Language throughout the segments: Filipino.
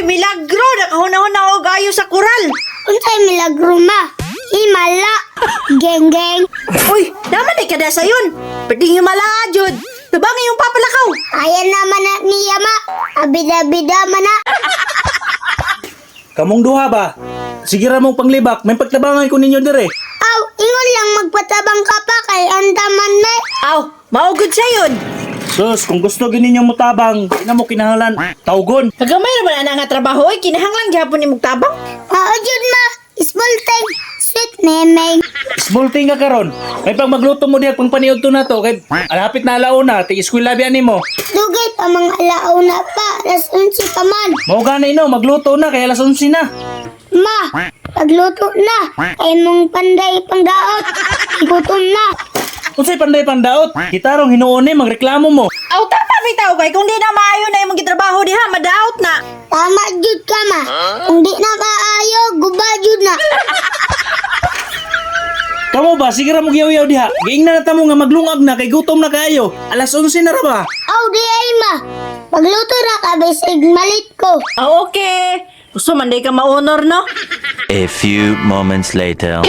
milagro nakahuna-huna og ayo sa kural. Unsay milagro ma? Himala. Geng-geng. Uy, naman ay kada sayon. Pwedeng himala jud. Tabang yung papalakaw. Ayan naman na niya ma. Abida-bida man na. Kamong duha ba? Sige ra mong panglibak, may pagtabangan ko ninyo dire. Aw, ingon lang magpatabang ka pa kay andaman na. Aw, maugod sayon. Sus, kung gusto gininyo mo tabang, di na mo kinahanglan tawgon. Kagamay naman ana nga trabaho ay kinahanglan gyapon ni tabang. Oo, jud ma. Small thing. Sweet nemeng. Small thing ka karon. May pag magluto mo diha pang paniud to na to kay alapit na alauna, ti eskwela biyan nimo. Dugay pa mga alaaw na pa. Alas 11 pa man. Mao gani no, magluto na kay alas 11 na. Ma, pagluto na. Ay mong panday pangdaot. Gutom na. Unsay panday pandaot? Gitarong hinuon ni magreklamo mo. Aw, tama bitaw kay kung di na maayo na imong gitrabaho diha, madaot na. Tama jud ka ma. Kung di na maayo, guba jud na. Kamo ba sige ra mo giyaw-yaw diha. Giingnan na ta mo nga maglungag na kay gutom na kaayo. Alas 11 na ra ba? Aw, di ay ma. Pagluto na ka, bisig malit ko. Ah, okay. Gusto man day ka ma-honor, no? A few moments later.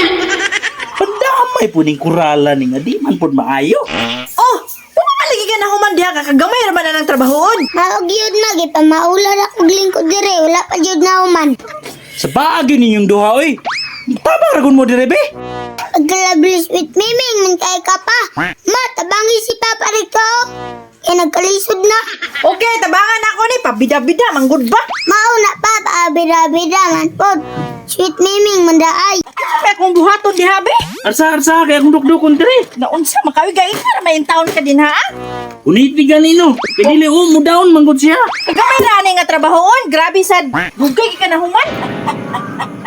Pandamay po ning kurala ni nga di man pod maayo. Oh, pumaligi ka na human diha, kakagamay naman na ng trabahoon. Maog yun na, gipamaula na kong lingkod dire. Wala pa jud na human. Sa baagi ninyong duha oy. Tama ragon mo dire be. Pagkalablis with miming, nang kay ka pa. Ma, tabangi si Papa Rico. Kaya nagkalisod na. Okay, tabangan ako ni, pabida-bida, manggod ba? Mauna pa, paabida-bida man po. Sweet miming, mandaay. Kaya kung buhaton diha, be. Arsa kay akong dukdukon dire. Naunsa, makawigay ka na may taon ka din, ha? Uniti ganino. Pinili mo daon manggod siya. Kagamay na ani nga trabahoon, grabe sad. Gugay ka na human.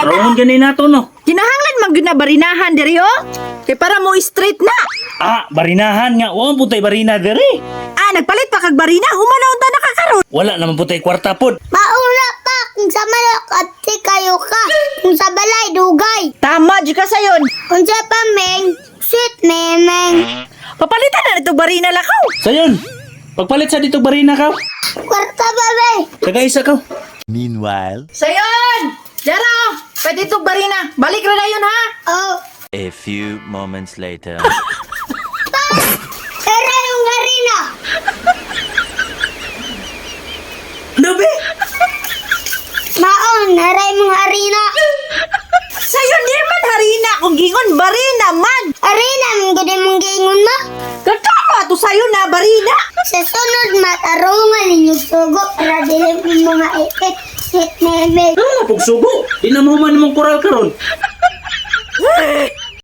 Rawon gani nato no. Kinahanglan man gyud na barinahan diri, oh. Kay para mo straight na. Ah, barinahan nga. Wa putay barina dire. Ah, nagpalit pa kag barina, humanaw ta nakakaroon. Wala naman putay kwarta pod. Mauna pa, kung sa malak at si kayo ka. Kung sa balay, dugay. Tama jud ka sayon. Kung sa pameng, sweet memeng. Papalitan na nito barina lakaw. Sayon. Pagpalit sa dito barina ka. Kwarta ba, be? Tagaisa ka. Meanwhile, Sayon! Dara, pwede itong barina. Balik na yun, ha? Oh, a few moments later. era yung harina. Ano be? Maon, naray mong harina. Sayon, di man harina. Kung gingon, barina man. Harina, mong gudi mong gingon mo. Katawa to sayo na barina. Sa sunod, matarungan ninyo sugo para dilip yung mga itik. Sweet memeng. Ah, pagsubo. Di na mo man mong kural karon.